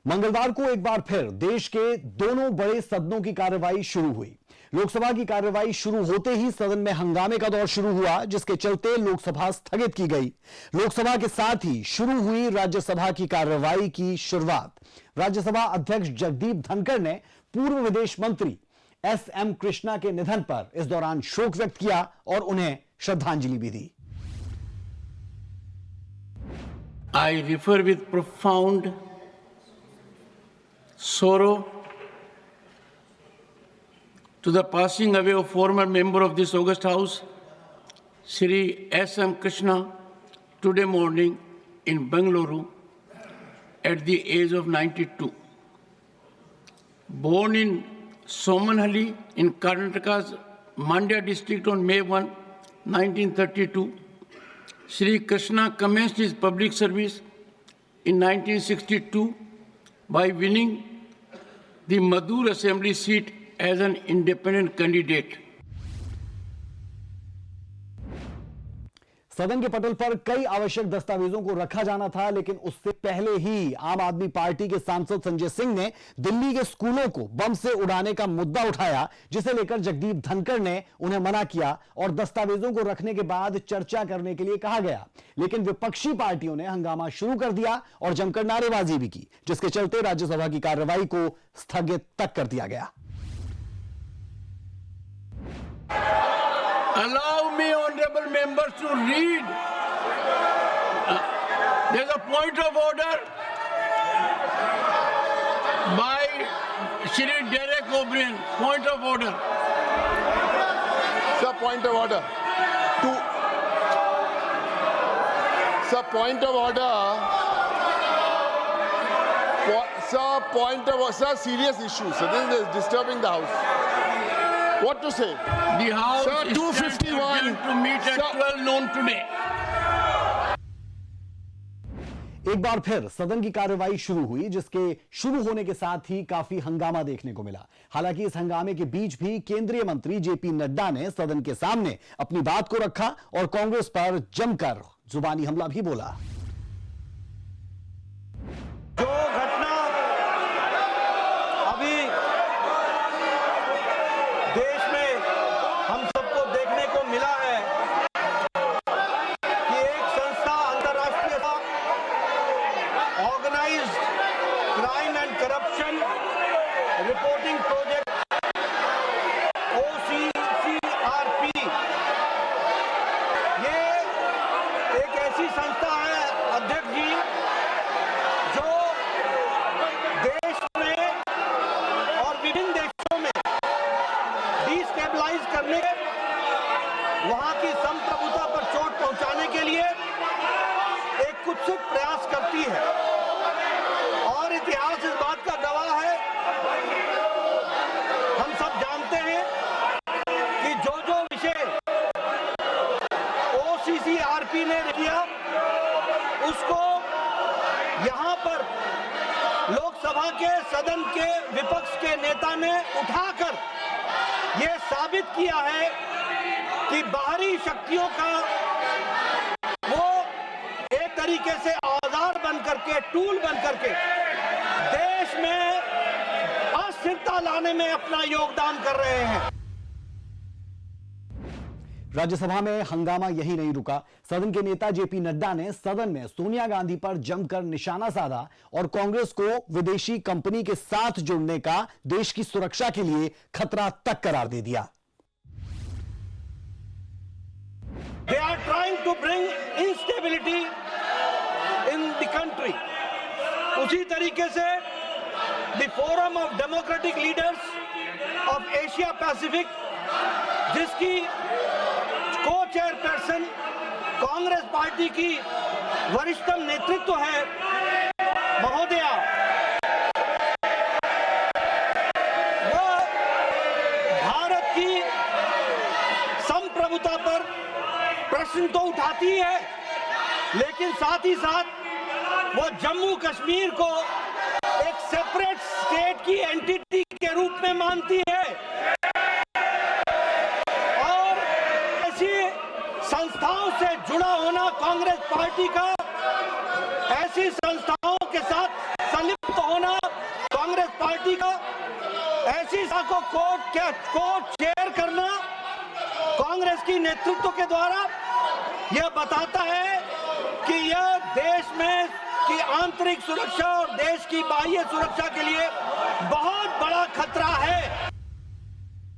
मंगलवार को एक बार फिर देश के दोनों बड़े सदनों की कार्रवाई शुरू हुई। लोकसभा की कार्रवाई शुरू होते ही सदन में हंगामे का दौर शुरू हुआ, जिसके चलते लोकसभा स्थगित की गई। लोकसभा के साथ ही शुरू हुई राज्यसभा की कार्रवाई की शुरुआत। राज्यसभा अध्यक्ष जगदीप धनखड़ ने पूर्व विदेश मंत्री एस.एम. कृष्णा के निधन पर इस दौरान शोक व्यक्त किया और उन्हें श्रद्धांजलि भी दी। I refer with profound sorrow to the passing away of former member of this august house, Shri S.M. Krishna, today morning in Bengaluru at the age of 92. Born in Somanhalli in Karnataka's Mandya district on May 1, 1932, Shri Krishna commenced his public service in 1962 by winning the Madur Assembly seat as an independent candidate. सदन के पटल पर कई आवश्यक दस्तावेजों को रखा जाना था, लेकिन उससे पहले ही आम आदमी पार्टी के सांसद संजय सिंह ने दिल्ली के स्कूलों को बम से उड़ाने का मुद्दा उठाया, जिसे लेकर जगदीप धनखड़ ने उन्हें मना किया और दस्तावेजों को रखने के बाद चर्चा करने के लिए कहा गया। लेकिन विपक्षी पार्टियों ने हंगामा शुरू कर दिया और जमकर नारेबाजी भी की, जिसके चलते राज्यसभा की कार्रवाई को स्थगित तक कर दिया गया। Allow me, honorable members, to read. There's a point of order by Shri Derek O'Brien. Point of order. Sir, point of order. Sir, point of order. Sir, point of order. Sir, serious issue. Sir, this is disturbing the house. What to say? The House Sir, is 251 to meet at 12 noon today. एक बार फिर सदन की कार्रवाई शुरू हुई, जिसके शुरू होने के साथ ही काफी हंगामा देखने को मिला। हालांकि इस हंगामे के बीच भी केंद्रीय मंत्री जेपी नड्डा ने सदन के सामने अपनी बात को रखा और कांग्रेस पर जमकर जुबानी हमला भी बोला। जो घटना अभी देश में हम सबको देखने को मिला है कि एक संस्था, अंतर्राष्ट्रीय organised crime and corruption reporting project OCCRP, ये एक ऐसी संस्था है अध्यक्ष जी जो देश में और विभिन्न देशों में डिस्टेबलाइज करने, वहां की संप्रभुता पर चोट पहुंचाने के लिए एक कुत्सित प्रयास करती है और इतिहास इस बात का गवाह है। हम सब जानते हैं कि जो विषय OCCRP ने किया, उसको यहां पर लोकसभा के सदन के विपक्ष के नेता ने उठाकर यह साबित किया है कि बाहरी शक्तियों का वो एक तरीके से औजार बन करके, टूल बन करके देश में अस्थिरता लाने में अपना योगदान कर रहे हैं। राज्यसभा में हंगामा यही नहीं रुका। सदन के नेता जेपी नड्डा ने सदन में सोनिया गांधी पर जमकर निशाना साधा और कांग्रेस को विदेशी कंपनी के साथ जुड़ने का देश की सुरक्षा के लिए खतरा तक करार दे दिया। They are trying to bring instability in the country. उसी तरीके से the Forum of Democratic Leaders of Asia Pacific, जिसकी को-चेयरपर्सन कांग्रेस पार्टी की वरिष्ठतम नेतृत्व है महोदया, वो भारत की संप्रभुता पर प्रश्न तो उठाती है, लेकिन साथ ही साथ वो जम्मू कश्मीर को एक सेपरेट स्टेट की एंटिटी के रूप में मानती है और ऐसी संस्थाओं से जुड़ा होना कांग्रेस पार्टी का ऐसी संस्थाओं के साथ संलिप्त होना कांग्रेस पार्टी का, ऐसी को कोर्ट चेयर करना कांग्रेस की नेतृत्व के द्वारा, यह बताता है कि यह देश में की आंतरिक सुरक्षा और देश की बाह्य सुरक्षा के लिए बहुत बड़ा खतरा है।